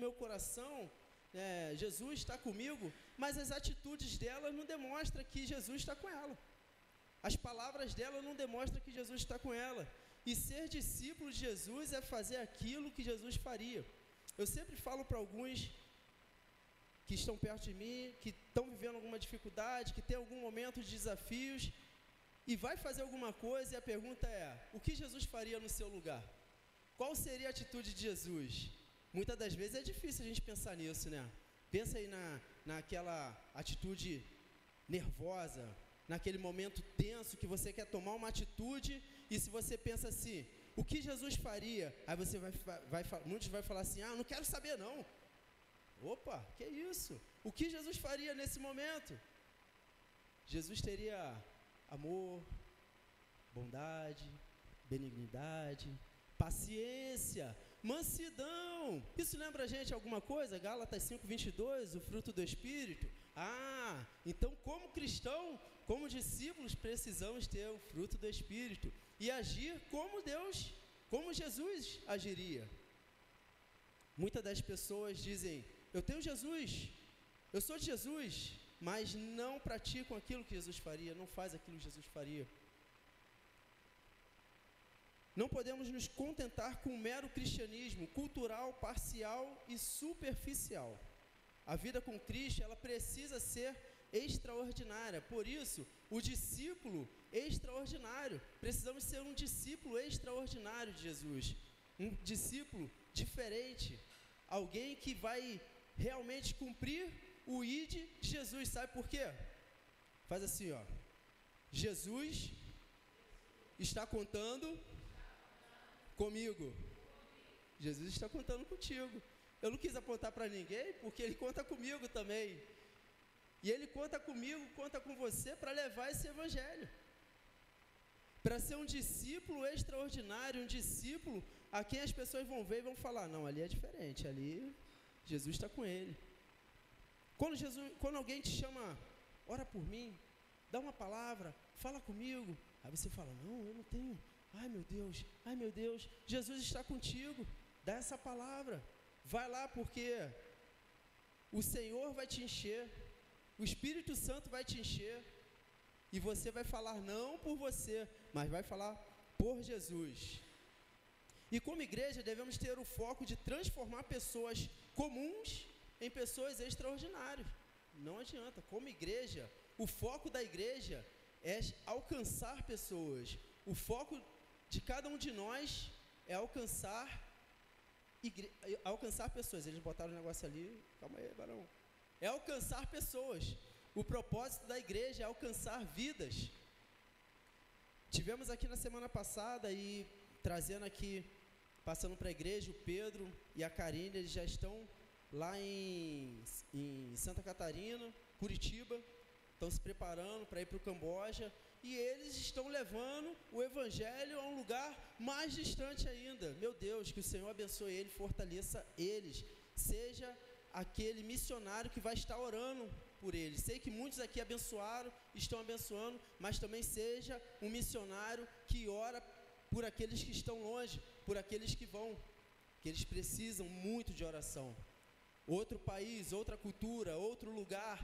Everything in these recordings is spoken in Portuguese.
meu coração, Jesus está comigo, mas as atitudes dela não demonstram que Jesus está com ela. As palavras dela não demonstram que Jesus está com ela. E ser discípulo de Jesus é fazer aquilo que Jesus faria. Eu sempre falo para alguns que estão perto de mim, que estão vivendo alguma dificuldade, que tem algum momento de desafios, e vai fazer alguma coisa, e a pergunta é: o que Jesus faria no seu lugar? Qual seria a atitude de Jesus? Muitas das vezes é difícil a gente pensar nisso, né? Pensa aí naquela atitude nervosa, naquele momento tenso que você quer tomar uma atitude, e se você pensa assim, o que Jesus faria? Aí você muitos vai falar assim, não quero saber não. Opa, que isso? O que Jesus faria nesse momento? Jesus teria amor, bondade, benignidade, paciência, mansidão. Isso lembra a gente alguma coisa? Gálatas 5:22, o fruto do Espírito. Então como cristão, como discípulos, precisamos ter o fruto do Espírito e agir como Jesus agiria. Muitas das pessoas dizem, eu tenho Jesus, eu sou de Jesus, mas não praticam aquilo que Jesus faria, não faz aquilo que Jesus faria. Não podemos nos contentar com um mero cristianismo cultural, parcial e superficial. A vida com Cristo, ela precisa ser extraordinária. Por isso, o discípulo extraordinário. Precisamos ser um discípulo extraordinário de Jesus. Um discípulo diferente. Alguém que vai realmente cumprir o ID de Jesus. Sabe por quê? Faz assim, ó. Jesus está contando comigo. Jesus está contando contigo. Eu não quis apontar para ninguém, porque Ele conta comigo também. E Ele conta comigo, conta com você para levar esse evangelho. Para ser um discípulo extraordinário, um discípulo a quem as pessoas vão ver e vão falar, não, ali é diferente, ali Jesus está com ele. Quando alguém te chama, ora por mim, dá uma palavra, fala comigo, aí você fala, não, eu não tenho. Ai meu Deus, Jesus está contigo, dá essa palavra, vai lá porque o Senhor vai te encher, o Espírito Santo vai te encher, e você vai falar não por você, mas vai falar por Jesus. E como igreja devemos ter o foco de transformar pessoas comuns em pessoas extraordinárias, não adianta, como igreja, o foco da igreja é alcançar pessoas, o foco de cada um de nós é alcançar pessoas. Eles botaram o negócio ali, calma aí, barão. É alcançar pessoas. O propósito da igreja é alcançar vidas. Tivemos aqui na semana passada e trazendo aqui, passando para a igreja, o Pedro e a Karine, eles já estão lá em Santa Catarina, Curitiba, estão se preparando para ir para o Camboja, e eles estão levando o evangelho a um lugar mais distante ainda. Meu Deus, que o Senhor abençoe eles, fortaleça eles, seja aquele missionário que vai estar orando por eles. Sei que muitos aqui abençoaram, estão abençoando, mas também seja um missionário que ora por aqueles que estão longe, por aqueles que vão, que eles precisam muito de oração. Outro país, outra cultura, outro lugar,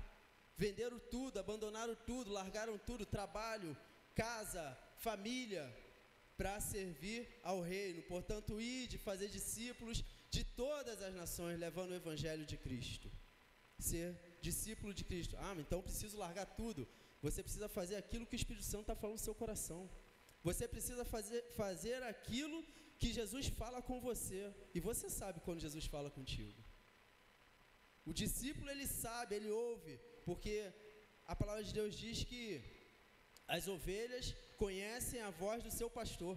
venderam tudo, abandonaram tudo, largaram tudo, trabalho, casa, família, para servir ao reino. Portanto, ide, fazer discípulos de todas as nações, levando o evangelho de Cristo. Ser discípulo de Cristo. Então eu preciso largar tudo. Você precisa fazer aquilo que o Espírito Santo está falando no seu coração. Você precisa fazer aquilo que Jesus fala com você. E você sabe quando Jesus fala contigo. O discípulo, ele sabe, ele ouve, porque a palavra de Deus diz que as ovelhas conhecem a voz do seu pastor.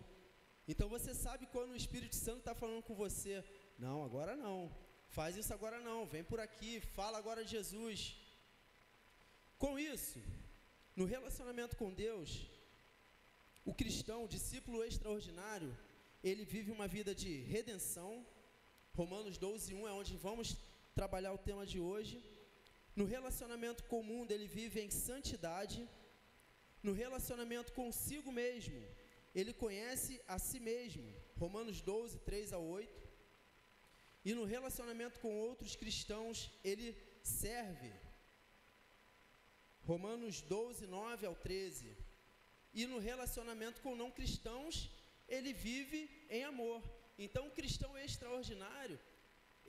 Então você sabe quando o Espírito Santo está falando com você, não, agora não, faz isso agora não, vem por aqui, fala agora de Jesus. Com isso, no relacionamento com Deus, o cristão, o discípulo extraordinário, ele vive uma vida de redenção. Romanos 12:1 é onde vamos trabalhar o tema de hoje. No relacionamento comum ele vive em santidade. No relacionamento consigo mesmo, ele conhece a si mesmo. Romanos 12:3-8. e no relacionamento com outros cristãos, ele serve. Romanos 12, 9 ao 13. E no relacionamento com não cristãos, ele vive em amor. Então, o cristão extraordinário,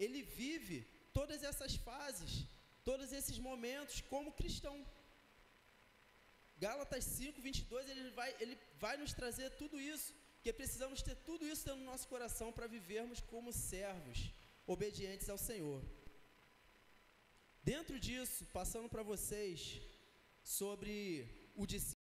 ele vive todas essas fases, todos esses momentos como cristão. Gálatas 5, 22, ele vai nos trazer tudo isso, que precisamos ter tudo isso dentro do nosso coração para vivermos como servos, obedientes ao Senhor. Dentro disso, passando para vocês sobre o discípulo.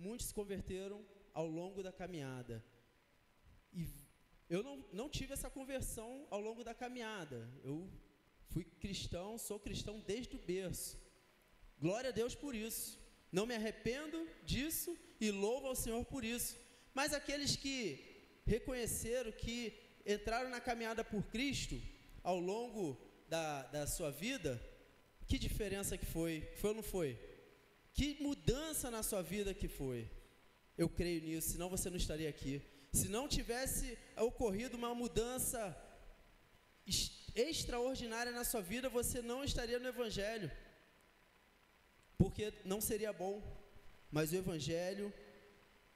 Muitos se converteram ao longo da caminhada. E eu não tive essa conversão ao longo da caminhada. Eu fui cristão, sou cristão desde o berço. Glória a Deus por isso. Não me arrependo disso e louvo ao Senhor por isso. Mas aqueles que reconheceram, que entraram na caminhada por Cristo ao longo da sua vida, que diferença que foi? Foi ou não foi? Que mudança na sua vida que foi? Eu creio nisso, senão você não estaria aqui. Se não tivesse ocorrido uma mudança extraordinária na sua vida, você não estaria no Evangelho, porque não seria bom. Mas o Evangelho,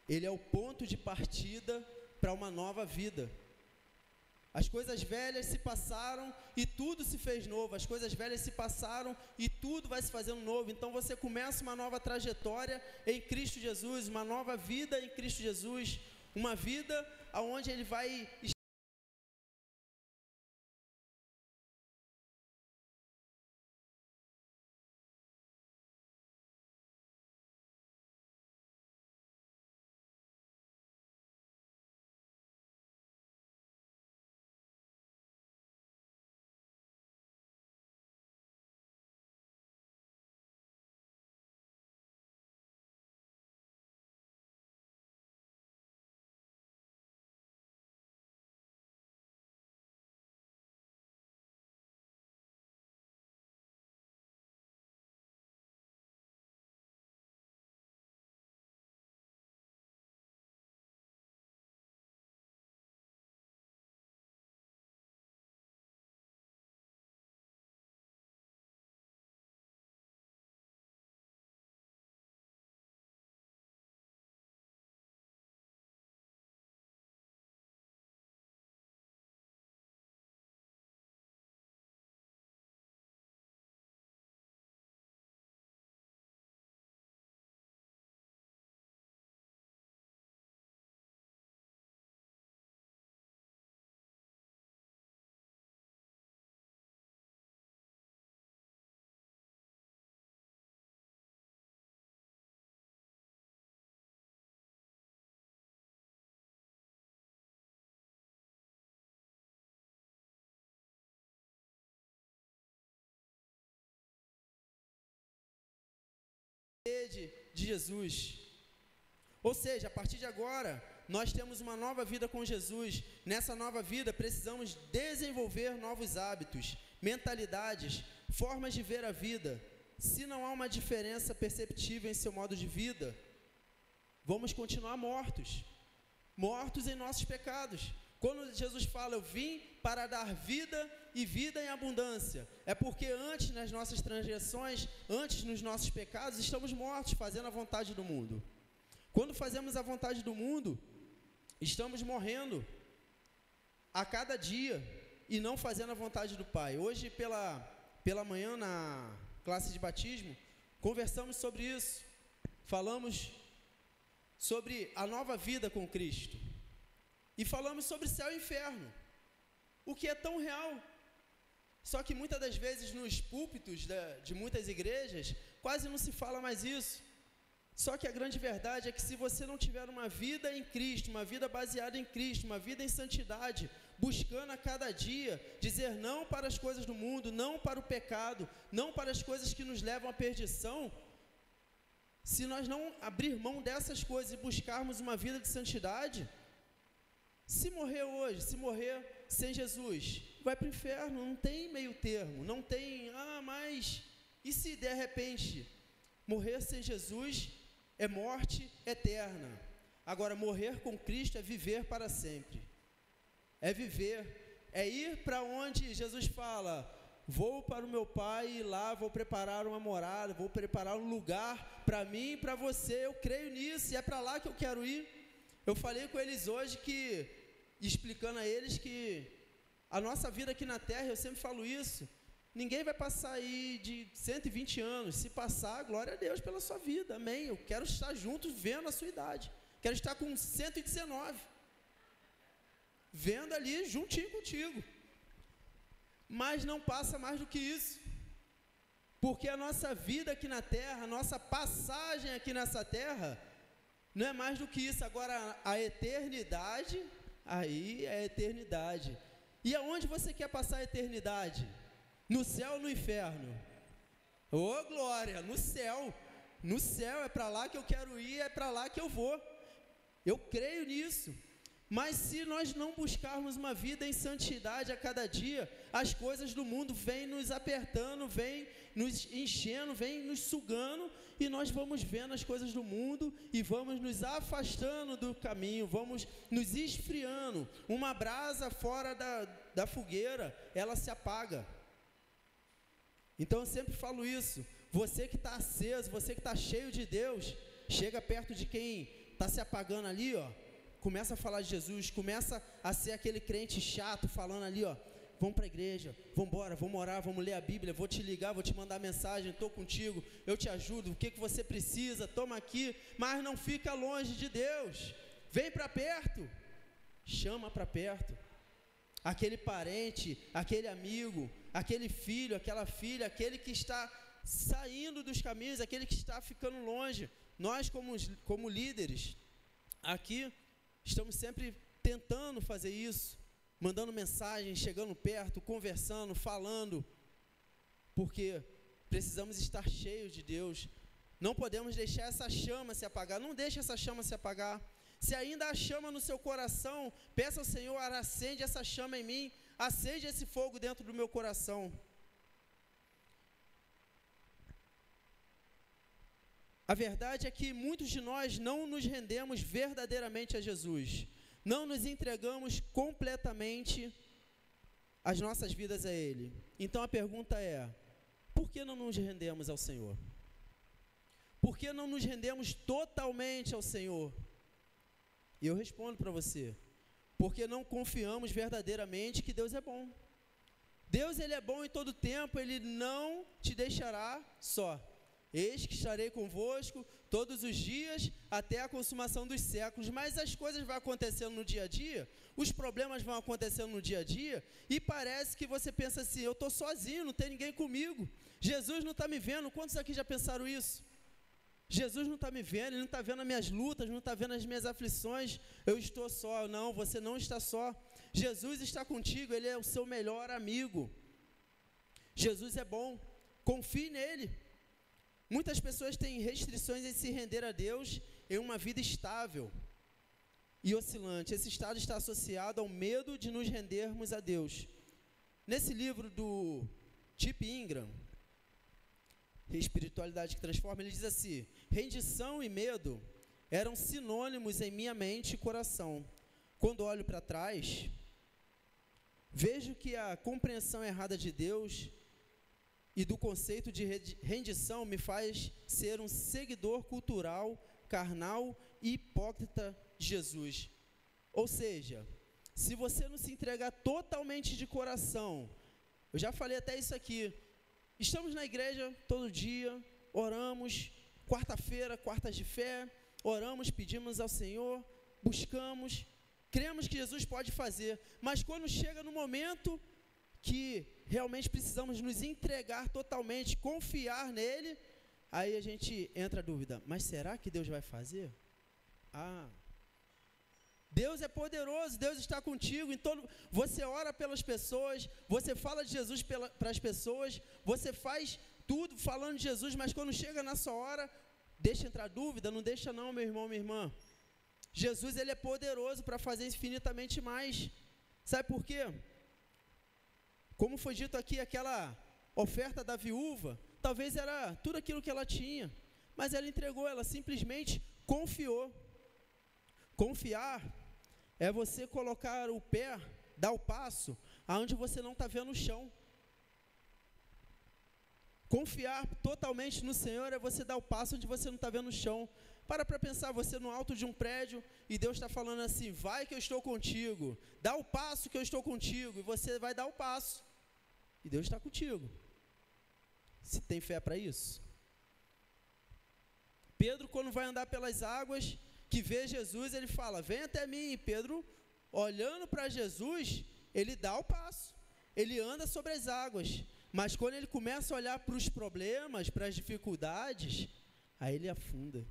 ele é o ponto de partida para uma nova vida. As coisas velhas se passaram e tudo se fez novo. As coisas velhas se passaram e tudo vai se fazendo novo. Então você começa uma nova trajetória em Cristo Jesus, uma nova vida em Cristo Jesus, uma vida onde Ele vai de Jesus. Ou seja, a partir de agora, nós temos uma nova vida com Jesus. Nessa nova vida, precisamos desenvolver novos hábitos, mentalidades, formas de ver a vida. Se não há uma diferença perceptível em seu modo de vida, vamos continuar mortos em nossos pecados. Quando Jesus fala, eu vim para dar vida e vida em abundância, é porque antes nas nossas transgressões, antes nos nossos pecados, estamos mortos, fazendo a vontade do mundo. Quando fazemos a vontade do mundo, estamos morrendo a cada dia e não fazendo a vontade do Pai. Hoje pela manhã na classe de batismo, conversamos sobre isso, falamos sobre a nova vida com Cristo e falamos sobre céu e inferno, o que é tão real. Só que muitas das vezes nos púlpitos de muitas igrejas quase não se fala mais isso. Só que a grande verdade é que se você não tiver uma vida em Cristo, uma vida baseada em Cristo, uma vida em santidade, buscando a cada dia dizer não para as coisas do mundo, não para o pecado, não para as coisas que nos levam à perdição, se nós não abrir mão dessas coisas e buscarmos uma vida de santidade, se morrer hoje, se morrer sem Jesus, vai para o inferno, não tem meio termo, não tem, mas, e se de repente morrer sem Jesus é morte eterna. Agora, morrer com Cristo é viver para sempre, é viver, é ir para onde Jesus fala, vou para o meu Pai e lá vou preparar uma morada, vou preparar um lugar para mim e para você. Eu creio nisso e é para lá que eu quero ir. Eu falei com eles hoje explicando a eles que a nossa vida aqui na terra, eu sempre falo isso, ninguém vai passar aí de 120 anos, se passar, glória a Deus pela sua vida, amém, eu quero estar junto vendo a sua idade, quero estar com 119, vendo ali juntinho contigo, mas não passa mais do que isso, porque a nossa vida aqui na terra, a nossa passagem aqui nessa terra, não é mais do que isso. Agora a eternidade, aí é a eternidade. E aonde você quer passar a eternidade? No céu ou no inferno? Ô glória, no céu, é para lá que eu quero ir, é para lá que eu vou, eu creio nisso. Mas se nós não buscarmos uma vida em santidade a cada dia, as coisas do mundo vêm nos apertando, vêm nos enchendo, vêm nos sugando, e nós vamos vendo as coisas do mundo e vamos nos afastando do caminho, vamos nos esfriando. Uma brasa fora da fogueira, ela se apaga. Então eu sempre falo isso, você que está aceso, você que está cheio de Deus, chega perto de quem está se apagando ali, começa a falar de Jesus, começa a ser aquele crente chato, falando ali, vamos para a igreja, vamos embora, vamos orar, vamos ler a Bíblia, vou te ligar, vou te mandar mensagem, estou contigo, eu te ajudo, o que você precisa, toma aqui, mas não fica longe de Deus, vem para perto, chama para perto, aquele parente, aquele amigo, aquele filho, aquela filha, aquele que está saindo dos caminhos, aquele que está ficando longe. Nós como líderes aqui, estamos sempre tentando fazer isso, mandando mensagem, chegando perto, conversando, falando, porque precisamos estar cheios de Deus, não podemos deixar essa chama se apagar, não deixe essa chama se apagar. Se ainda há chama no seu coração, peça ao Senhor, acende essa chama em mim, acende esse fogo dentro do meu coração. A verdade é que muitos de nós não nos rendemos verdadeiramente a Jesus, não nos entregamos completamente as nossas vidas a Ele. Então a pergunta é, por que não nos rendemos ao Senhor? Por que não nos rendemos totalmente ao Senhor? E eu respondo para você, porque não confiamos verdadeiramente que Deus é bom. Deus, Ele é bom em todo tempo, Ele não te deixará só. Eis que estarei convosco todos os dias até a consumação dos séculos. Mas as coisas vão acontecendo no dia a dia, os problemas vão acontecendo no dia a dia, e parece que você pensa assim, eu estou sozinho, não tem ninguém comigo, Jesus não está me vendo. Quantos aqui já pensaram isso? Jesus não está me vendo, Ele não está vendo as minhas lutas, não está vendo as minhas aflições, eu estou só. Não, você não está só, Jesus está contigo, Ele é o seu melhor amigo. Jesus é bom, confie nele. Muitas pessoas têm restrições em se render a Deus em uma vida estável e oscilante. Esse estado está associado ao medo de nos rendermos a Deus. Nesse livro do Chip Ingram, Espiritualidade que Transforma, ele diz assim: rendição e medo eram sinônimos em minha mente e coração. Quando olho para trás, vejo que a compreensão errada de Deus e do conceito de rendição me faz ser um seguidor cultural, carnal e hipócrita de Jesus. Ou seja, se você não se entregar totalmente de coração, eu já falei até isso aqui, estamos na igreja todo dia, oramos, quarta-feira, quartas de fé, oramos, pedimos ao Senhor, buscamos, cremos que Jesus pode fazer, mas quando chega no momento que realmente precisamos nos entregar totalmente, confiar nele, aí a gente entra a dúvida, mas será que Deus vai fazer? Deus é poderoso, Deus está contigo, então você ora pelas pessoas, você fala de Jesus para as pessoas, você faz tudo falando de Jesus, mas quando chega na sua hora, deixa entrar dúvida? Não deixa não, meu irmão, minha irmã. Jesus, ele é poderoso para fazer infinitamente mais. Sabe por quê? Como foi dito aqui, aquela oferta da viúva, talvez era tudo aquilo que ela tinha, mas ela entregou, ela simplesmente confiou. Confiar é você colocar o pé, dar o passo, aonde você não está vendo o chão. Confiar totalmente no Senhor é você dar o passo onde você não está vendo o chão. Para pensar, você no alto de um prédio, e Deus está falando assim, vai que eu estou contigo, dá o passo que eu estou contigo, e você vai dar o passo, e Deus está contigo. Você tem fé para isso? Pedro, quando vai andar pelas águas, que vê Jesus, ele fala, vem até mim. E Pedro, olhando para Jesus, ele dá o passo, ele anda sobre as águas, mas quando ele começa a olhar para os problemas, para as dificuldades, aí ele afunda,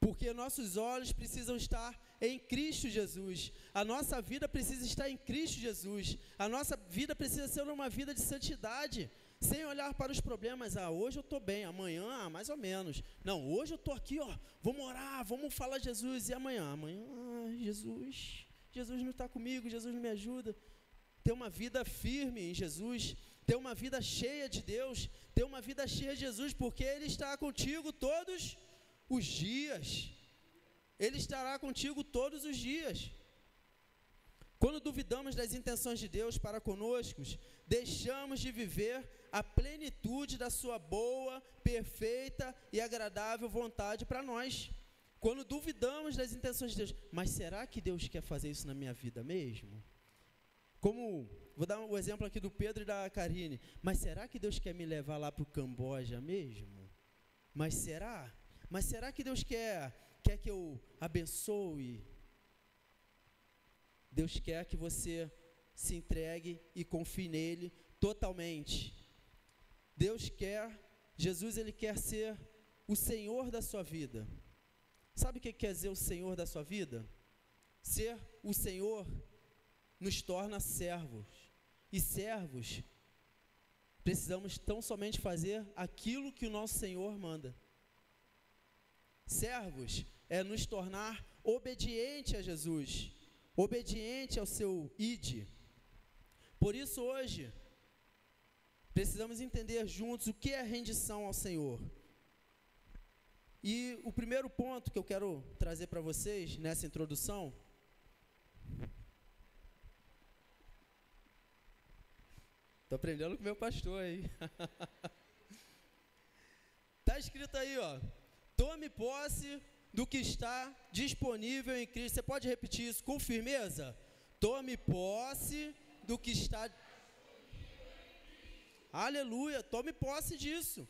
porque nossos olhos precisam estar em Cristo Jesus, a nossa vida precisa estar em Cristo Jesus, a nossa vida precisa ser uma vida de santidade, sem olhar para os problemas, hoje eu estou bem, amanhã, mais ou menos, não, hoje eu estou aqui, vamos orar, vamos falar de Jesus, e amanhã, Jesus não está comigo, Jesus não me ajuda. Ter uma vida firme em Jesus, ter uma vida cheia de Deus, ter uma vida cheia de Jesus, porque Ele está contigo todos os dias, Ele estará contigo todos os dias. Quando duvidamos das intenções de Deus para conosco, deixamos de viver a plenitude da sua boa, perfeita e agradável vontade para nós. Quando duvidamos das intenções de Deus, mas será que Deus quer fazer isso na minha vida mesmo? Vou dar um exemplo aqui do Pedro e da Karine, mas será que Deus quer me levar lá para o Camboja mesmo? Mas será que Deus quer que eu abençoe? Deus quer que você se entregue e confie nele totalmente. Jesus, ele quer ser o Senhor da sua vida. Sabe o que quer dizer o Senhor da sua vida? Ser o Senhor nos torna servos. E servos, precisamos tão somente fazer aquilo que o nosso Senhor manda. Servos é nos tornar obediente a Jesus, obediente ao seu ide. Por isso hoje, precisamos entender juntos o que é rendição ao Senhor. E o primeiro ponto que eu quero trazer para vocês nessa introdução, estou aprendendo com meu pastor aí. Está escrito aí, tome posse do que está disponível em Cristo. Você pode repetir isso com firmeza? Tome posse do que está... Aleluia, tome posse disso.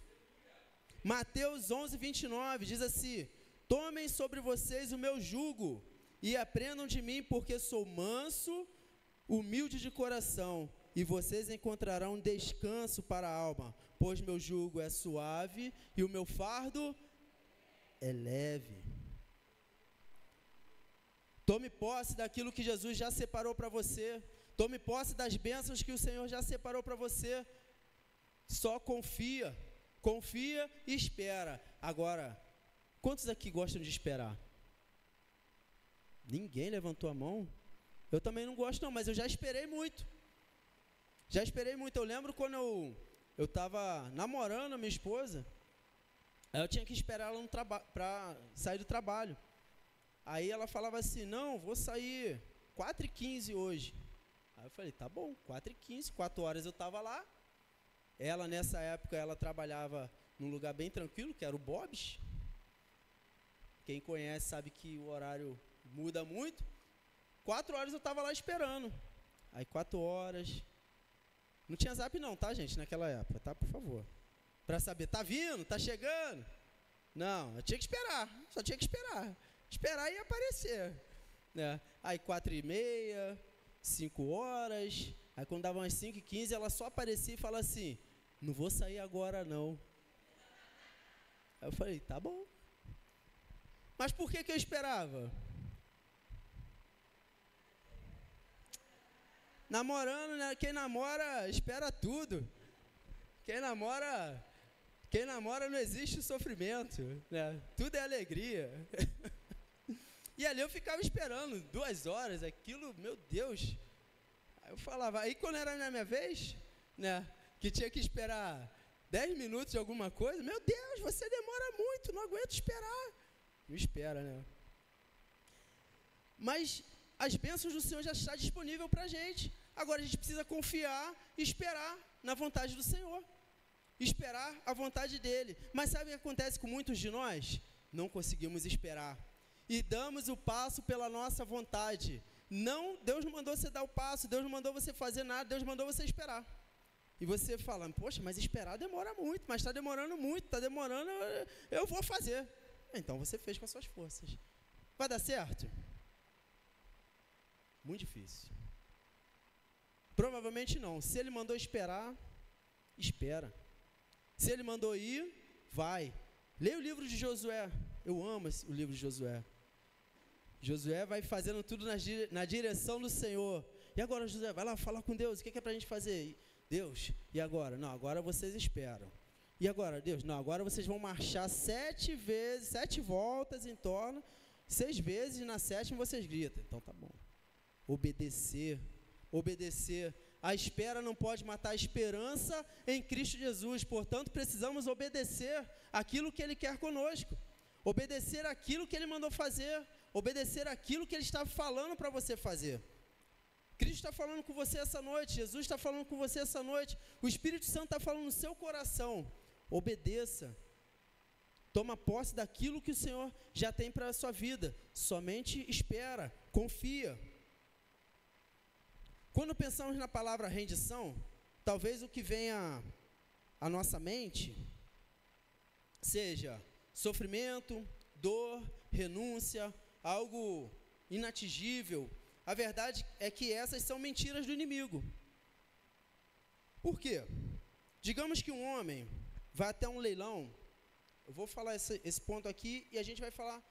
Mateus 11, 29 diz assim, tomem sobre vocês o meu jugo e aprendam de mim, porque sou manso, humilde de coração, e vocês encontrarão descanso para a alma, pois meu jugo é suave e o meu fardo é leve. Tome posse daquilo que Jesus já separou para você, tome posse das bênçãos que o Senhor já separou para você. Só confia confia e espera. Agora, quantos aqui gostam de esperar? Ninguém levantou a mão? Eu também não gosto não, mas eu já esperei muito. Já esperei muito. Eu lembro quando eu estava namorando a minha esposa, aí eu tinha que esperar ela para sair do trabalho. Aí ela falava assim, não, vou sair 4h15 hoje. Aí eu falei, tá bom, 4h15, 4 horas eu estava lá. Ela, nessa época, ela trabalhava num lugar bem tranquilo, que era o Bob's. Quem conhece sabe que o horário muda muito. 4 horas eu estava lá esperando. Aí 4 horas... Não tinha zap não, tá, gente, naquela época, tá, por favor. Para saber, tá vindo, tá chegando. Não, eu tinha que esperar, só tinha que esperar. Esperar e aparecer. Né? Aí 4h30, 5 horas, aí quando dava umas 5h15, ela só aparecia e falava assim, não vou sair agora não. Aí eu falei, tá bom. Mas por que eu esperava? Namorando, né? Quem namora espera tudo. Quem namora não existe sofrimento, né? Tudo é alegria. E ali eu ficava esperando 2 horas, aquilo, meu Deus. Aí eu falava, aí quando era na minha vez, né? Que tinha que esperar 10 minutos de alguma coisa, meu Deus, você demora muito, não aguento esperar. Não espera, né? Mas as bênçãos do Senhor já estão disponíveis para a gente. Agora a gente precisa confiar e esperar na vontade do Senhor. Esperar a vontade dEle. Mas sabe o que acontece com muitos de nós? Não conseguimos esperar. E damos o passo pela nossa vontade. Não, Deus não mandou você dar o passo, Deus não mandou você fazer nada, Deus mandou você esperar. E você fala, poxa, mas esperar demora muito, mas está demorando muito, está demorando, eu vou fazer. Então você fez com as suas forças. Vai dar certo? Muito difícil. Provavelmente não. Se ele mandou esperar, espera. Se ele mandou ir, vai. Leia o livro de Josué. Eu amo o livro de Josué. Josué vai fazendo tudo na direção do Senhor. E agora, Josué, vai lá falar com Deus. O que é para a gente fazer? Deus, e agora? Não, agora vocês esperam. E agora, Deus? Não, agora vocês vão marchar 7 vezes, 7 voltas em torno, 6 vezes, e na 7ª vocês gritam. Então tá bom. Obedecer. A espera não pode matar a esperança em Cristo Jesus. Portanto, precisamos obedecer aquilo que Ele quer conosco. Obedecer aquilo que Ele mandou fazer. Obedecer aquilo que Ele estava falando para você fazer. Cristo está falando com você essa noite. Jesus está falando com você essa noite. O Espírito Santo está falando no seu coração. Obedeça. Toma posse daquilo que o Senhor já tem para a sua vida. Somente espera, confia. Quando pensamos na palavra rendição, talvez o que venha à nossa mente seja sofrimento, dor, renúncia, algo inatingível. A verdade é que essas são mentiras do inimigo. Por quê? Digamos que um homem vai até um leilão. Eu vou falar esse ponto aqui e a gente vai falar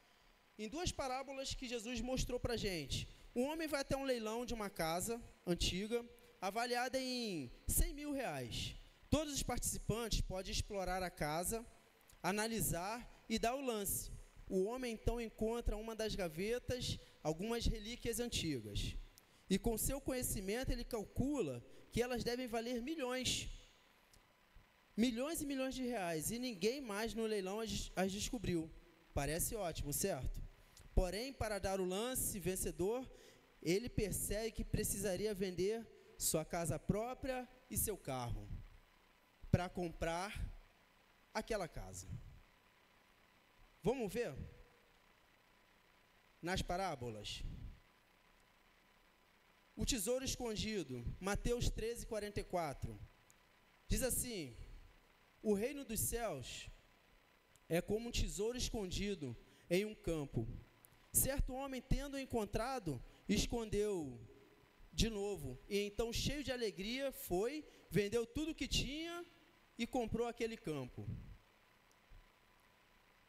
em 2 parábolas que Jesus mostrou para a gente. Um homem vai até um leilão de uma casa antiga, avaliada em R$100.000. Todos os participantes podem explorar a casa, analisar e dar o lance. O homem então encontra uma das gavetas algumas relíquias antigas. E com seu conhecimento ele calcula que elas devem valer milhões. Milhões e milhões de reais. E ninguém mais no leilão as descobriu. Parece ótimo, certo? Porém, para dar o lance vencedor, ele percebe que precisaria vender sua casa própria e seu carro para comprar aquela casa. Vamos ver? Nas parábolas. O tesouro escondido, Mateus 13:44. Diz assim: o reino dos céus é como um tesouro escondido em um campo. Certo homem, tendo encontrado, escondeu de novo. E então, cheio de alegria, foi, vendeu tudo o que tinha e comprou aquele campo.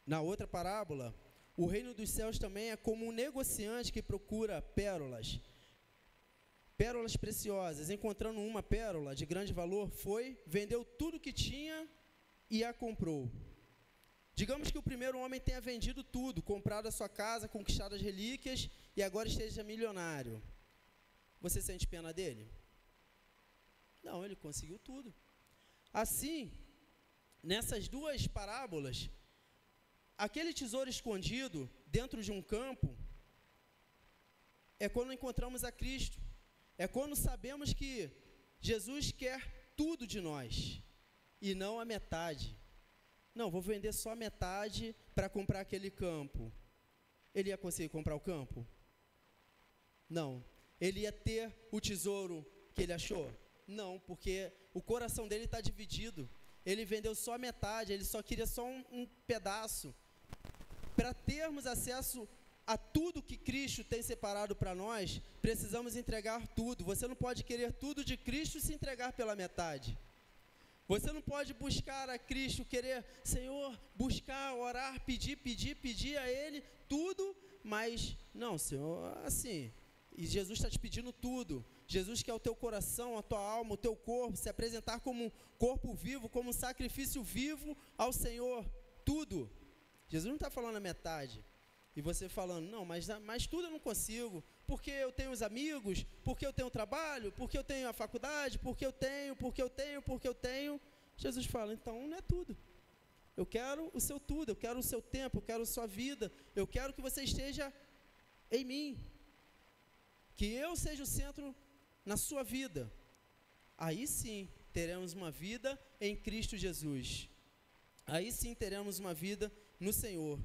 Na outra parábola, o reino dos céus também é como um negociante que procura pérolas preciosas. Encontrando uma pérola de grande valor, foi, vendeu tudo o que tinha e a comprou. Digamos que o primeiro homem tenha vendido tudo, comprado a sua casa, conquistado as relíquias e agora esteja milionário. Você sente pena dele? Não, ele conseguiu tudo. Assim, nessas duas parábolas, aquele tesouro escondido dentro de um campo é quando encontramos a Cristo. É quando sabemos que Jesus quer tudo de nós e não a metade. Não, vou vender só a metade para comprar aquele campo. Ele ia conseguir comprar o campo? Não. Ele ia ter o tesouro que ele achou? Não, porque o coração dele está dividido. Ele vendeu só a metade, ele só queria só um pedaço. Para termos acesso a tudo que Cristo tem separado para nós, precisamos entregar tudo. Você não pode querer tudo de Cristo e se entregar pela metade. Você não pode buscar a Cristo, querer, Senhor, buscar, orar, pedir a Ele tudo, mas, não, Senhor, assim, e Jesus está te pedindo tudo. Jesus quer o teu coração, a tua alma, o teu corpo, se apresentar como um corpo vivo, como um sacrifício vivo ao Senhor, tudo. Jesus não está falando a metade. E você falando, não, mas tudo eu não consigo, porque eu tenho os amigos, porque eu tenho o trabalho, porque eu tenho a faculdade, porque eu tenho. Jesus fala, então não é tudo. Eu quero o seu tudo, eu quero o seu tempo, eu quero a sua vida, eu quero que você esteja em mim. Que eu seja o centro na sua vida. Aí sim teremos uma vida em Cristo Jesus. Aí sim teremos uma vida no Senhor.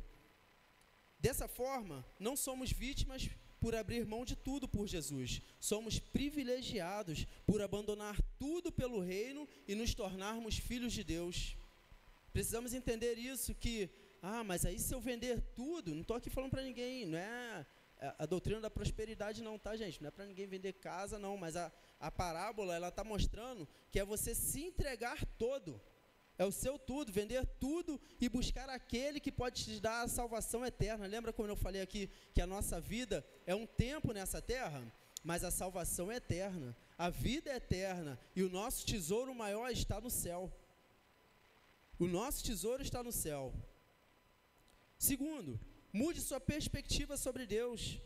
Dessa forma, não somos vítimas por abrir mão de tudo por Jesus. Somos privilegiados por abandonar tudo pelo reino e nos tornarmos filhos de Deus. Precisamos entender isso, que, mas aí se eu vender tudo, não estou aqui falando para ninguém, não é a doutrina da prosperidade não, tá, gente? Não é para ninguém vender casa, não, mas a parábola, ela está mostrando que é você se entregar todo. É o seu tudo, vender tudo e buscar aquele que pode te dar a salvação eterna. Lembra como eu falei aqui, que a nossa vida é um tempo nessa terra? Mas a salvação é eterna, a vida é eterna e o nosso tesouro maior está no céu. O nosso tesouro está no céu. Segundo, mude sua perspectiva sobre Deus.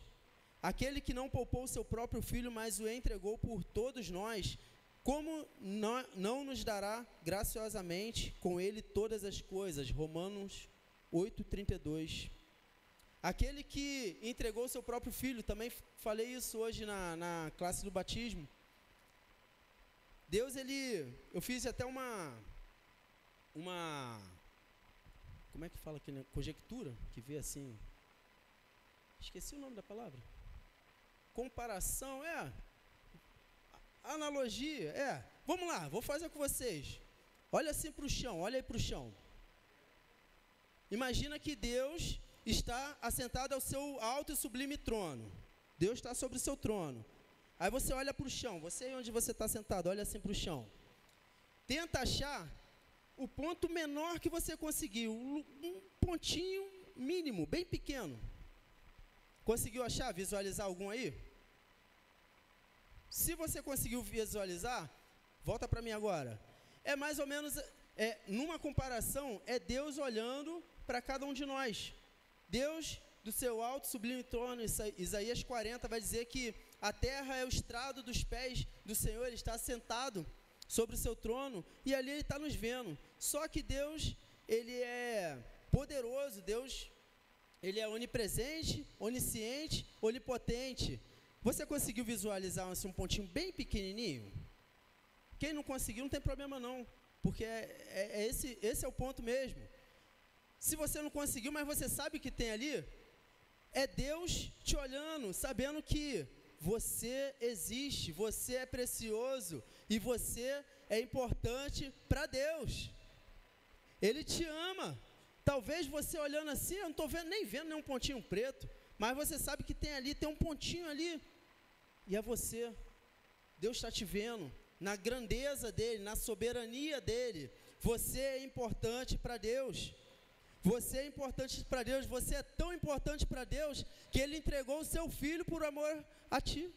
Aquele que não poupou seu próprio filho, mas o entregou por todos nós, como não nos dará graciosamente com ele todas as coisas? Romanos 8:32. Aquele que entregou seu próprio filho, também falei isso hoje na classe do batismo. Deus, eu fiz até uma como é que fala aqui, né? Conjectura, que vê assim, esqueci o nome da palavra, comparação, analogia, vamos lá, vou fazer com vocês. Olha assim para o chão, olha aí para o chão. Imagina que Deus está assentado ao seu alto e sublime trono. Deus está sobre o seu trono. Aí você olha para o chão, você onde você está sentado, olha assim para o chão. Tenta achar o ponto menor que você conseguiu, um pontinho mínimo, bem pequeno. Conseguiu achar, visualizar algum aí? Se você conseguiu visualizar, volta para mim agora. É mais ou menos, numa comparação, é Deus olhando para cada um de nós. Deus, do seu alto, sublime trono, Isaías 40 vai dizer que a terra é o estrado dos pés do Senhor, Ele está sentado sobre o seu trono, e ali Ele está nos vendo. Só que Deus, Ele é poderoso, Deus, Ele é onipresente, onisciente, onipotente. Você conseguiu visualizar assim, um pontinho bem pequenininho? Quem não conseguiu, não tem problema não, porque esse é o ponto mesmo. Se você não conseguiu, mas você sabe que tem ali, é Deus te olhando, sabendo que você existe, você é precioso e você é importante para Deus. Ele te ama. Talvez você olhando assim, eu não estou nem vendo nenhum pontinho preto, mas você sabe que tem um pontinho ali, e é você. Deus está te vendo, na grandeza dEle, na soberania dEle. Você é importante para Deus. Você é importante para Deus, você é tão importante para Deus, que Ele entregou o seu Filho por amor a ti,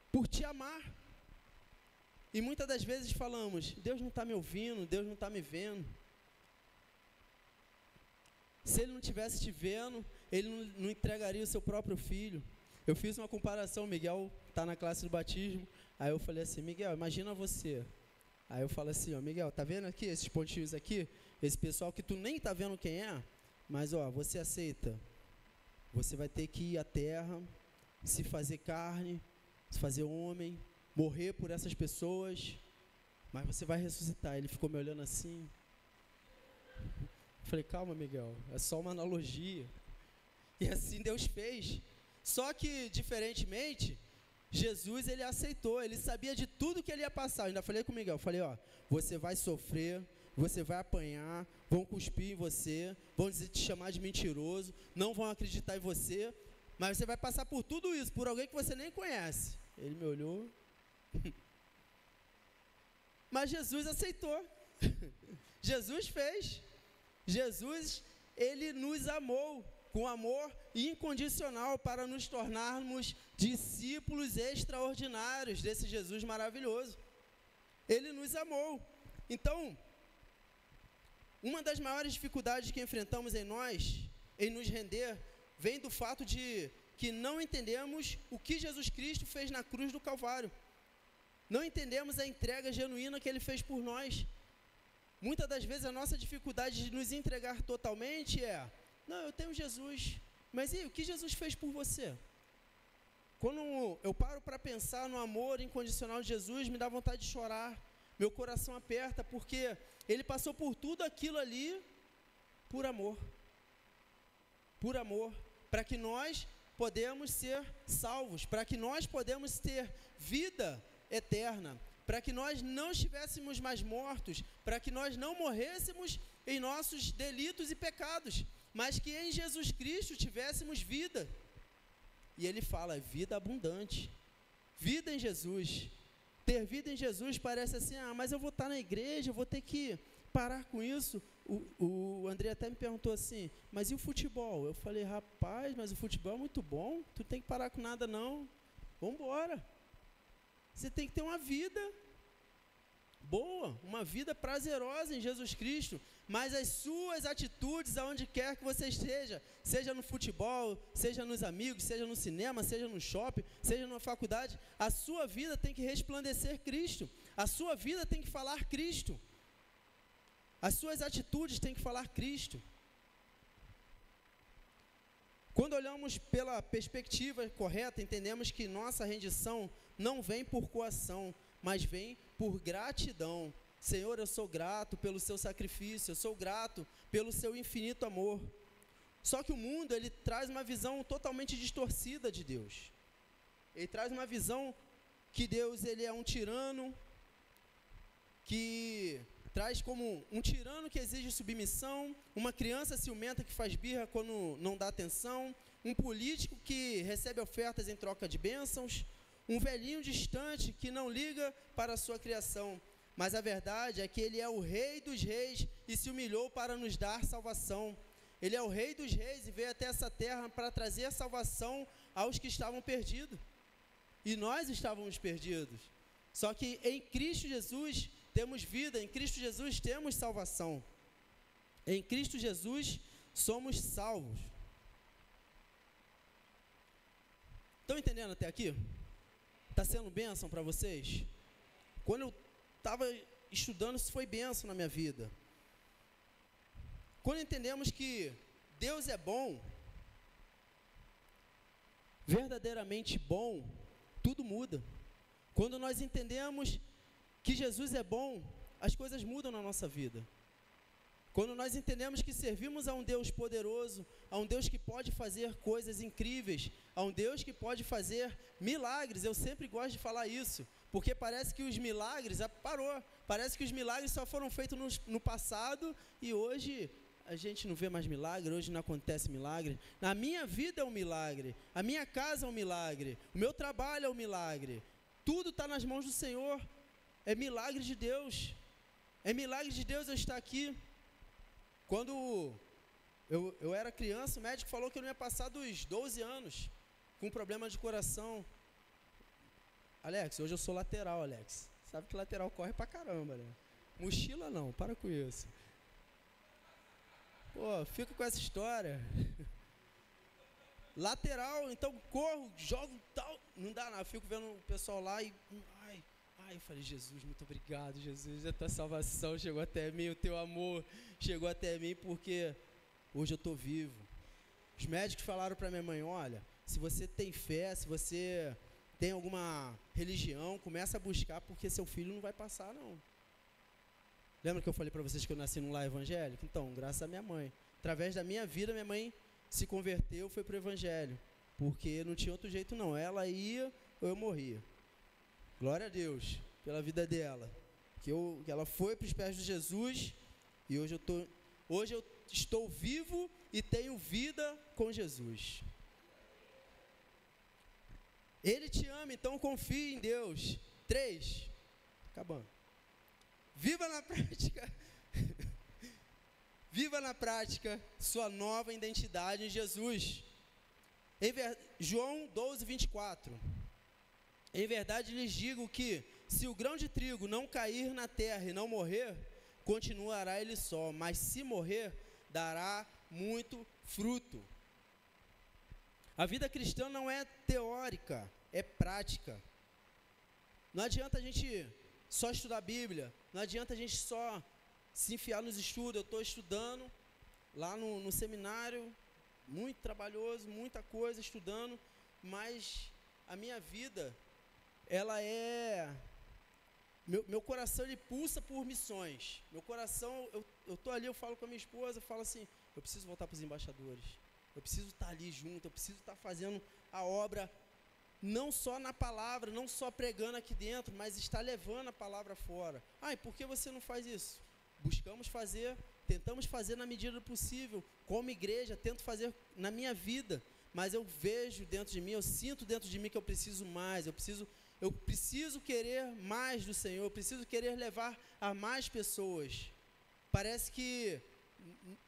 por te amar. E muitas das vezes falamos, Deus não está me ouvindo, Deus não está me vendo. Se Ele não estivesse te vendo, Ele não entregaria o seu próprio filho. Eu fiz uma comparação, Miguel está na classe do batismo, aí eu falei assim, Miguel, imagina você. Aí eu falo assim, ó, Miguel, tá vendo aqui esses pontinhos aqui? Esse pessoal que tu nem tá vendo quem é, mas ó, você aceita. Você vai ter que ir à terra, se fazer carne, se fazer homem, morrer por essas pessoas, mas você vai ressuscitar. Ele ficou me olhando assim. Eu falei, calma, Miguel, é só uma analogia. E assim Deus fez. Só que, diferentemente, Jesus, ele aceitou, ele sabia de tudo que ele ia passar. Eu ainda falei com o Miguel, falei, ó, você vai sofrer, você vai apanhar, vão cuspir em você, vão te chamar de mentiroso, não vão acreditar em você, mas você vai passar por tudo isso, por alguém que você nem conhece. Ele me olhou. Mas Jesus aceitou. Jesus fez. Jesus, ele nos amou com amor incondicional para nos tornarmos discípulos extraordinários desse Jesus maravilhoso. Ele nos amou. Então, uma das maiores dificuldades que enfrentamos em nós, em nos render, vem do fato de que não entendemos o que Jesus Cristo fez na cruz do Calvário. Não entendemos a entrega genuína que Ele fez por nós. Muitas das vezes a nossa dificuldade de nos entregar totalmente é, não, eu tenho Jesus, mas e o que Jesus fez por você? Quando eu paro para pensar no amor incondicional de Jesus, me dá vontade de chorar, meu coração aperta, porque Ele passou por tudo aquilo ali, por amor, para que nós podemos ser salvos, para que nós podemos ter vida eterna, para que nós não estivéssemos mais mortos, para que nós não morrêssemos em nossos delitos e pecados, mas que em Jesus Cristo tivéssemos vida. E ele fala, vida abundante, vida em Jesus. Ter vida em Jesus parece assim, mas eu vou estar na igreja, eu vou ter que parar com isso. O André até me perguntou assim, mas e o futebol? Eu falei, rapaz, mas o futebol é muito bom, tu tem que parar com nada não, vamos embora. Você tem que ter uma vida boa, uma vida prazerosa em Jesus Cristo, mas as suas atitudes, aonde quer que você esteja, seja no futebol, seja nos amigos, seja no cinema, seja no shopping, seja na faculdade, a sua vida tem que resplandecer Cristo, a sua vida tem que falar Cristo, as suas atitudes têm que falar Cristo. Quando olhamos pela perspectiva correta, entendemos que nossa rendição não vem por coação, mas vem por gratidão. Senhor, eu sou grato pelo seu sacrifício, eu sou grato pelo seu infinito amor. Só que o mundo, ele traz uma visão totalmente distorcida de Deus. Ele traz uma visão que Deus, ele é um tirano, que traz como um tirano que exige submissão, uma criança ciumenta que faz birra quando não dá atenção, um político que recebe ofertas em troca de bênçãos, um velhinho distante que não liga para a sua criação. Mas a verdade é que Ele é o Rei dos Reis e se humilhou para nos dar salvação. Ele é o Rei dos Reis e veio até essa terra para trazer salvação aos que estavam perdidos. E nós estávamos perdidos. Só que em Cristo Jesus temos vida, em Cristo Jesus temos salvação. Em Cristo Jesus somos salvos. Estão entendendo até aqui? Está sendo bênção para vocês? Quando eu estava estudando, isso foi bênção na minha vida. Quando entendemos que Deus é bom, verdadeiramente bom, tudo muda. Quando nós entendemos que Jesus é bom, as coisas mudam na nossa vida. Quando nós entendemos que servimos a um Deus poderoso, a um Deus que pode fazer coisas incríveis, a um Deus que pode fazer milagres, eu sempre gosto de falar isso, porque parece que os milagres, parou, parece que os milagres só foram feitos no passado e hoje a gente não vê mais milagre, hoje não acontece milagre. Na minha vida é um milagre, a minha casa é um milagre, o meu trabalho é um milagre, tudo está nas mãos do Senhor, é milagre de Deus, é milagre de Deus eu estar aqui. Quando eu era criança, o médico falou que eu não ia passar dos 12 anos com problema de coração. Alex, hoje eu sou lateral, Alex. Sabe que lateral corre pra caramba, né? Mochila não, para com isso. Pô, fica com essa história. Lateral, então corro, jogo tal. Não dá nada, eu fico vendo o pessoal lá e... Ai, eu falei, Jesus, muito obrigado, Jesus, a tua salvação chegou até mim, o teu amor chegou até mim, porque hoje eu estou vivo. Os médicos falaram para minha mãe, olha, se você tem fé, se você tem alguma religião, começa a buscar, porque seu filho não vai passar, não. Lembra que eu falei para vocês que eu nasci num lar evangélico? Então, graças à minha mãe. Através da minha vida, minha mãe se converteu, foi para o evangelho, porque não tinha outro jeito não, ela ia ou eu morria. Glória a Deus pela vida dela, que ela foi para os pés de Jesus, e hoje eu estou vivo e tenho vida com Jesus. Ele te ama, então confie em Deus. 3, acabando. Viva na prática, viva na prática sua nova identidade em Jesus. João 12, 24. Em verdade lhes digo que, se o grão de trigo não cair na terra e não morrer, continuará ele só, mas se morrer, dará muito fruto. A vida cristã não é teórica, é prática. Não adianta a gente só estudar a Bíblia, não adianta a gente só se enfiar nos estudos. Eu estou estudando lá no seminário, muito trabalhoso, muita coisa, estudando, mas a minha vida... ela é... Meu coração, ele pulsa por missões. Meu coração, eu estou ali, eu falo com a minha esposa, eu falo assim, eu preciso voltar para os embaixadores. Eu preciso estar ali junto, eu preciso estar fazendo a obra, não só na palavra, não só pregando aqui dentro, mas estar levando a palavra fora. E por que você não faz isso? Buscamos fazer, tentamos fazer na medida do possível. Como igreja, tento fazer na minha vida, mas eu vejo dentro de mim, eu sinto dentro de mim que eu preciso mais, eu preciso querer mais do Senhor, eu preciso querer levar a mais pessoas. Parece que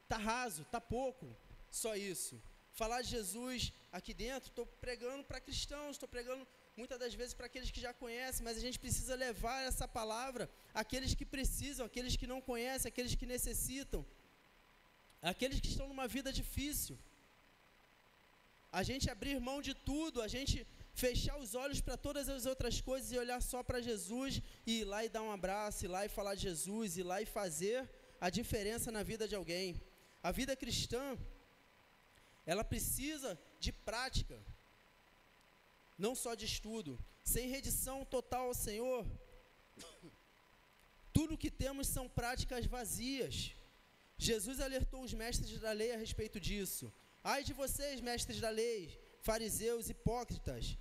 está raso, está pouco, só isso. Falar de Jesus aqui dentro, estou pregando para cristãos, estou pregando muitas das vezes para aqueles que já conhecem, mas a gente precisa levar essa palavra àqueles que precisam, àqueles que não conhecem, àqueles que necessitam, àqueles que estão numa vida difícil. A gente abrir mão de tudo, a gente fechar os olhos para todas as outras coisas e olhar só para Jesus, e ir lá e dar um abraço, ir lá e falar de Jesus, ir lá e fazer a diferença na vida de alguém. A vida cristã, ela precisa de prática, não só de estudo. Sem rendição total ao Senhor, tudo que temos são práticas vazias. Jesus alertou os mestres da lei a respeito disso. Ai de vocês, mestres da lei, fariseus hipócritas,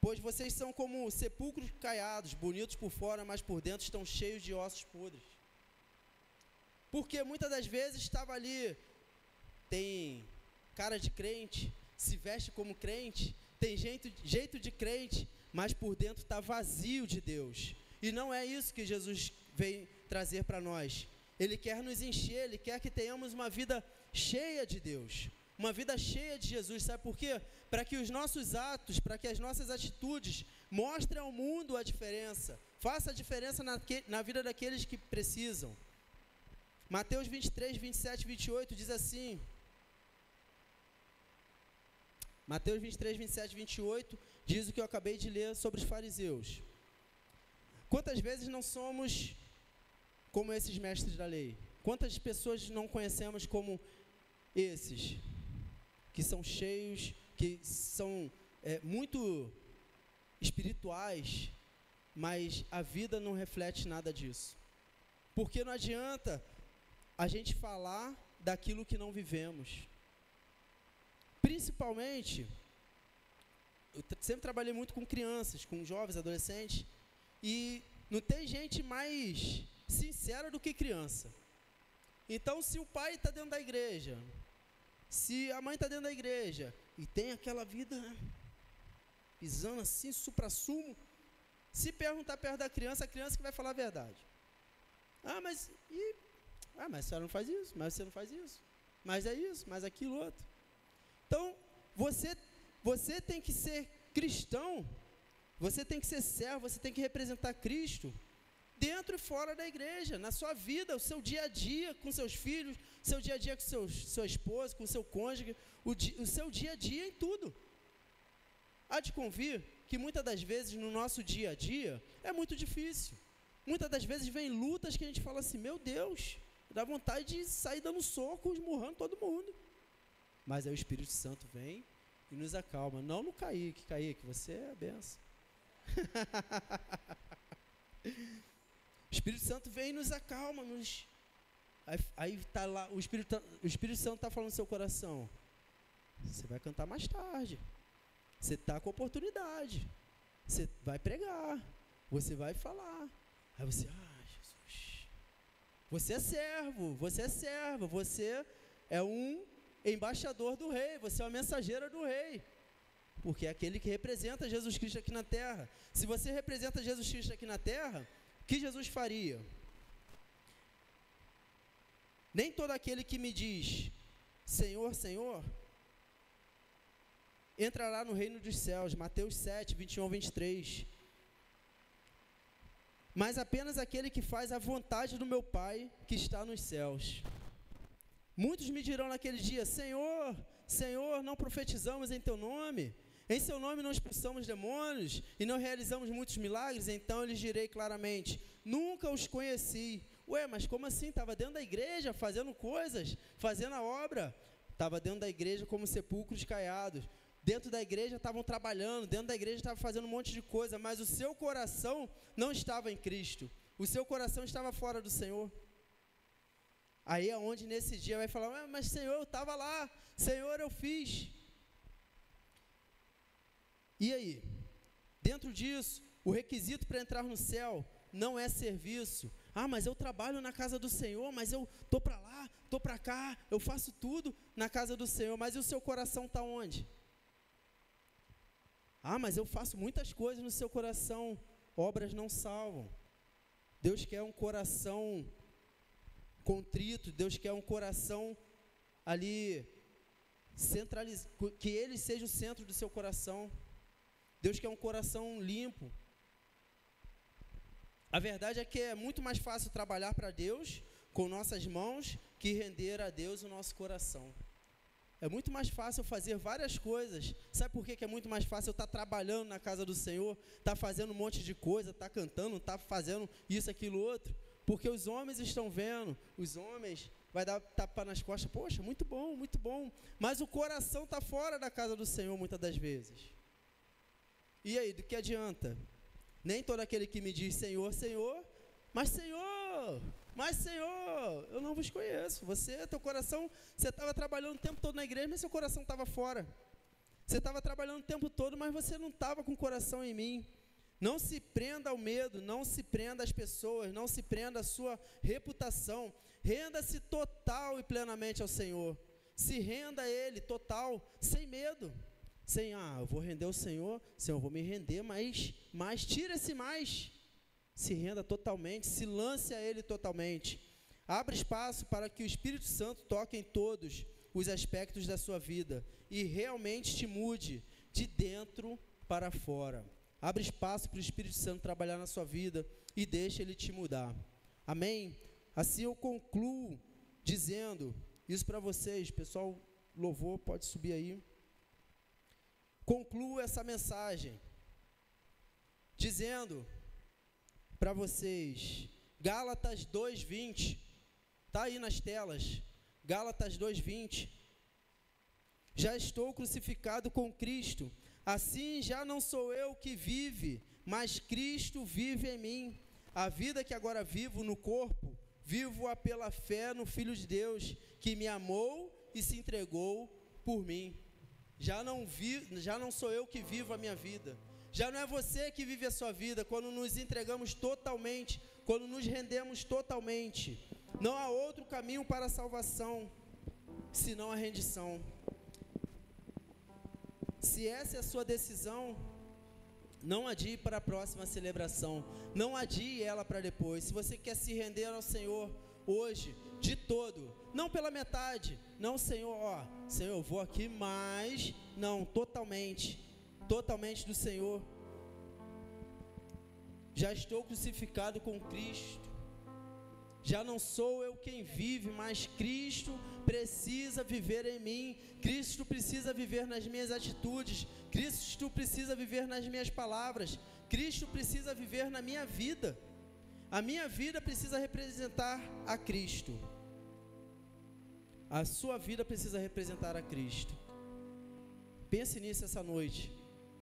pois vocês são como sepulcros caiados, bonitos por fora, mas por dentro estão cheios de ossos podres. Porque muitas das vezes estava ali, tem cara de crente, se veste como crente, tem jeito de crente, mas por dentro está vazio de Deus. E não é isso que Jesus vem trazer para nós. Ele quer nos encher, Ele quer que tenhamos uma vida cheia de Deus, uma vida cheia de Jesus. Sabe por quê? Para que os nossos atos, para que as nossas atitudes mostrem ao mundo a diferença, faça a diferença na vida daqueles que precisam. Mateus 23, 27 e 28 diz assim, Mateus 23, 27 e 28 diz o que eu acabei de ler sobre os fariseus. Quantas vezes não somos como esses mestres da lei? Quantas pessoas não conhecemos como esses, que são cheios, que são muito espirituais, mas a vida não reflete nada disso? Porque não adianta a gente falar daquilo que não vivemos. Principalmente, eu sempre trabalhei muito com crianças, com jovens, adolescentes, e não tem gente mais sincera do que criança. Então, se o pai está dentro da igreja, se a mãe está dentro da igreja, e tem aquela vida pisando assim, supra-sumo, se perguntar perto da criança, a criança que vai falar a verdade. Mas a senhora não faz isso, mas você não faz isso, mas é isso, mas aquilo outro. Então, você tem que ser cristão, você tem que ser servo, você tem que representar Cristo dentro e fora da igreja, na sua vida, o seu dia a dia com seus filhos, seu dia a dia com sua esposa, com seu cônjuge, o seu dia a dia em tudo. Há de convir que muitas das vezes no nosso dia a dia é muito difícil. Muitas das vezes vem lutas que a gente fala assim, meu Deus, dá vontade de sair dando soco, esmurrando todo mundo. Mas aí o Espírito Santo vem e nos acalma. Não no Kaique, você é a benção. O Espírito Santo vem e nos acalma, aí tá lá, o Espírito Santo está falando no seu coração, você vai cantar mais tarde, você está com oportunidade, você vai pregar, você vai falar, aí você, Jesus, você é servo, você é um embaixador do rei, você é uma mensageira do rei, porque é aquele que representa Jesus Cristo aqui na terra. Se você representa Jesus Cristo aqui na terra, o que Jesus faria? Nem todo aquele que me diz, Senhor, Senhor, entrará no reino dos céus, Mateus 7, 21, 23. Mas apenas aquele que faz a vontade do meu Pai que está nos céus. Muitos me dirão naquele dia, Senhor, Senhor, não profetizamos em teu nome? Em seu nome não expulsamos demônios e não realizamos muitos milagres? Então eu lhes direi claramente, nunca os conheci. Ué, mas como assim? Estava dentro da igreja fazendo coisas, fazendo a obra. Estava dentro da igreja como sepulcros caiados. Dentro da igreja estavam trabalhando, dentro da igreja estavam fazendo um monte de coisa, mas o seu coração não estava em Cristo. O seu coração estava fora do Senhor. Aí é onde nesse dia vai falar, mas Senhor, eu estava lá, Senhor, eu fiz. E aí? Dentro disso, o requisito para entrar no céu não é serviço. Mas eu trabalho na casa do Senhor, mas eu estou para lá, estou para cá, eu faço tudo na casa do Senhor, mas e o seu coração está onde? Mas eu faço muitas coisas no seu coração, obras não salvam. Deus quer um coração contrito, Deus quer um coração ali centralizado, que Ele seja o centro do seu coração. Deus quer um coração limpo. A verdade é que é muito mais fácil trabalhar para Deus com nossas mãos que render a Deus o nosso coração. É muito mais fácil fazer várias coisas. Sabe por que é muito mais fácil eu estar trabalhando na casa do Senhor, estar fazendo um monte de coisa, estar cantando, estar fazendo isso, aquilo, outro? Porque os homens estão vendo, os homens vai dar tapa nas costas, poxa, muito bom, mas o coração está fora da casa do Senhor muitas das vezes. E aí, do que adianta? Nem todo aquele que me diz Senhor, Senhor, mas Senhor, eu não vos conheço. Teu coração, você estava trabalhando o tempo todo na igreja, mas seu coração estava fora. Você estava trabalhando o tempo todo, mas você não estava com o coração em mim. Não se prenda ao medo, não se prenda às pessoas, não se prenda à sua reputação. Renda-se total e plenamente ao Senhor. Se renda a Ele total, sem medo. Sem, eu vou render ao Senhor, Senhor, eu vou me render, mas tira esse mais. Se renda totalmente, se lance a Ele totalmente. Abra espaço para que o Espírito Santo toque em todos os aspectos da sua vida e realmente te mude de dentro para fora. Abra espaço para o Espírito Santo trabalhar na sua vida e deixe Ele te mudar. Amém? Assim eu concluo dizendo isso para vocês. Pessoal, louvor, pode subir aí. Concluo essa mensagem dizendo para vocês, Gálatas 2:20, está aí nas telas, Gálatas 2:20, já estou crucificado com Cristo, assim já não sou eu que vive, mas Cristo vive em mim. A vida que agora vivo no corpo, vivo-a pela fé no Filho de Deus, que me amou e se entregou por mim. Já não sou eu que vivo a minha vida, já não é você que vive a sua vida. Quando nos entregamos totalmente, quando nos rendemos totalmente, não há outro caminho para a salvação, senão a rendição. Se essa é a sua decisão, não adie para a próxima celebração, não adie ela para depois. Se você quer se render ao Senhor hoje, de todo, não pela metade, não, Senhor, Senhor, eu vou aqui, mas, não, totalmente do Senhor. Já estou crucificado com Cristo. Já não sou eu quem vive, mas Cristo precisa viver em mim. Cristo precisa viver nas minhas atitudes. Cristo precisa viver nas minhas palavras. Cristo precisa viver na minha vida. A minha vida precisa representar a Cristo. A sua vida precisa representar a Cristo. Pense nisso essa noite.